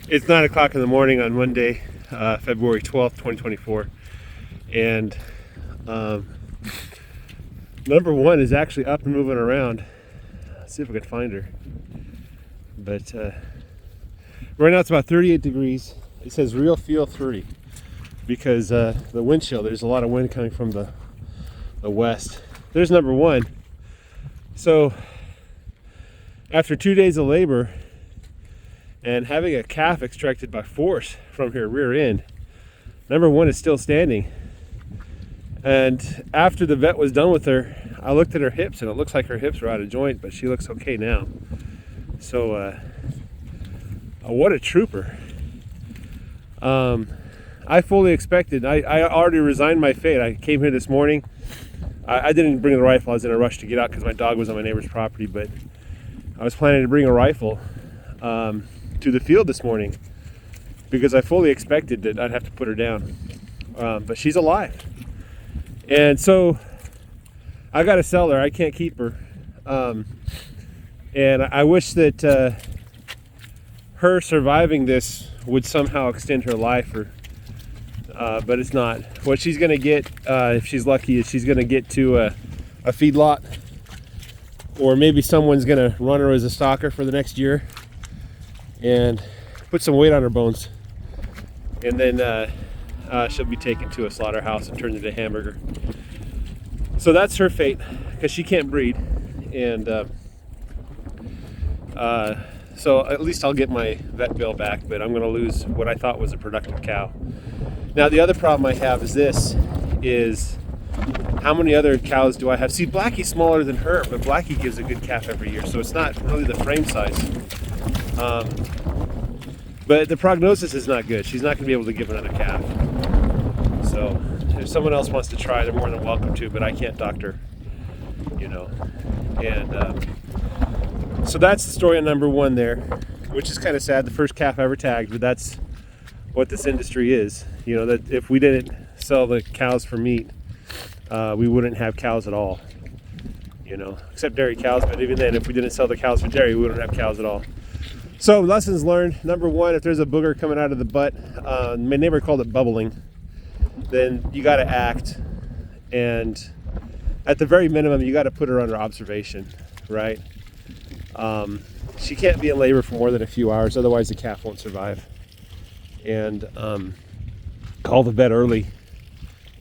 It's 9 o'clock in the morning on Monday, February 12th, 2024. And number one is actually up and moving around. Let's see if I can find her. But right now it's about 38 degrees. It says real feel 30 because the wind chill, there's a lot of wind coming from the west. There's number one. So after 2 days of labor and having a calf extracted by force from her rear end, number one is still standing. And after the vet was done with her, I looked at her hips and it looks like her hips are out of joint, but she looks okay now. So what a trooper. I fully expected, I already resigned my fate. I came here this morning. I didn't bring the rifle. I was in a rush to get out because my dog was on my neighbor's property, but I was planning to bring a rifle to the field this morning because I fully expected that I'd have to put her down. But she's alive. And so I got to sell her. I can't keep her. And I wish that her surviving this would somehow extend her life, but it's not. What she's going to get, if she's lucky, is she's going to get to a feedlot, or maybe someone's going to run her as a stalker for the next year and put some weight on her bones. And then she'll be taken to a slaughterhouse and turned into a hamburger. So that's her fate, because she can't breed. And so at least I'll get my vet bill back, but I'm going to lose what I thought was a productive cow. Now the other problem I have is how many other cows do I have? See, Blackie's smaller than her, but Blackie gives a good calf every year, so it's not really the frame size. But the prognosis is not good. She's not going to be able to give another calf. So if someone else wants to try, they're more than welcome to, but I can't doctor, you know. And so that's the story on number one there, which is kind of sad. The first calf ever tagged, but that's what this industry is. You know, that if we didn't sell the cows for meat, we wouldn't have cows at all, you know, except dairy cows. But even then, if we didn't sell the cows for dairy, we wouldn't have cows at all. So lessons learned. Number one, if there's a booger coming out of the butt, my neighbor called it bubbling, then you got to act. And at the very minimum, you got to put her under observation, right? She can't be in labor for more than a few hours, otherwise the calf won't survive. And call the vet early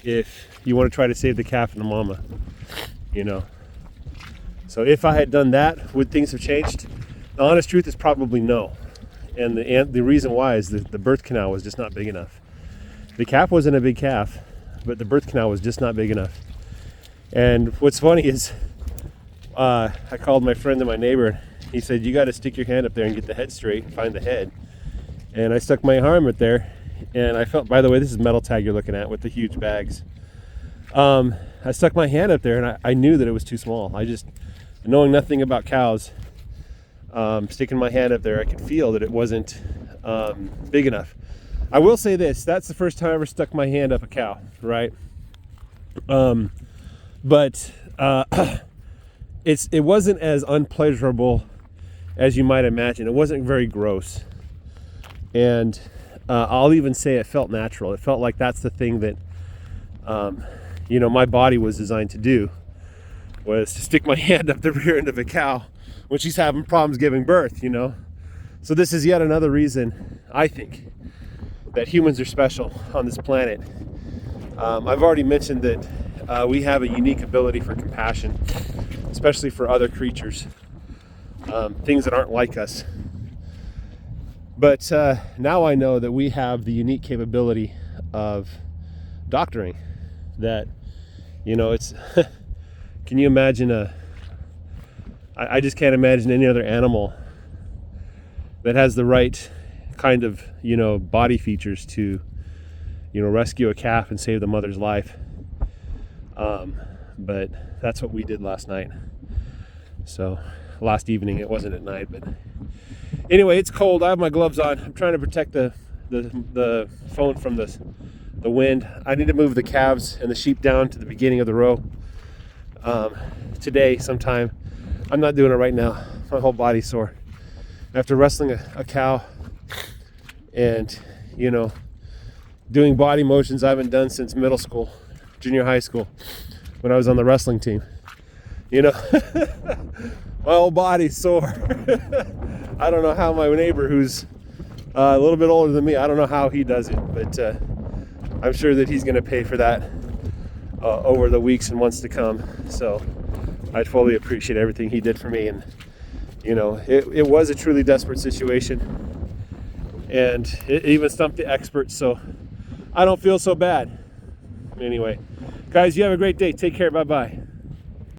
if you want to try to save the calf and the mama, you know. So if I had done that, would things have changed? The honest truth is probably no. And the reason why is that the birth canal was just not big enough. The calf wasn't a big calf, but the birth canal was just not big enough. And what's funny is I called my friend and my neighbor. He said, you got to stick your hand up there and get the head straight and find the head. And I stuck my arm up there, and I felt, by the way, this is metal tag you're looking at with the huge bags. I stuck my hand up there, and I knew that it was too small. I just, knowing nothing about cows, sticking my hand up there, I could feel that it wasn't big enough. I will say this, that's the first time I ever stuck my hand up a cow, right? But it wasn't as unpleasurable as you might imagine. It wasn't very gross. And I'll even say it felt natural. It felt like that's the thing that, you know, my body was designed to do, was to stick my hand up the rear end of a cow when she's having problems giving birth, you know. So this is yet another reason, I think, that humans are special on this planet. I've already mentioned that we have a unique ability for compassion, especially for other creatures, things that aren't like us. But now I know that we have the unique capability of doctoring. That, you know, it's can you imagine I just can't imagine any other animal that has the right kind of, you know, body features to, you know, rescue a calf and save the mother's life. But that's what we did last night. So last evening, it wasn't at night, but anyway, it's cold. I have my gloves on. I'm trying to protect the phone from the wind. I need to move the calves and the sheep down to the beginning of the row today sometime. I'm not doing it right now. My whole body's sore. after wrestling a cow and, you know, doing body motions I haven't done since middle school, junior high school, when I was on the wrestling team. You know, my whole body's sore. I don't know how my neighbor, who's a little bit older than me, I don't know how he does it, but I'm sure that he's going to pay for that over the weeks and months to come. So I fully appreciate everything he did for me. And, you know, it was a truly desperate situation. And it even stumped the experts, so I don't feel so bad. Anyway, guys, you have a great day. Take care. Bye-bye.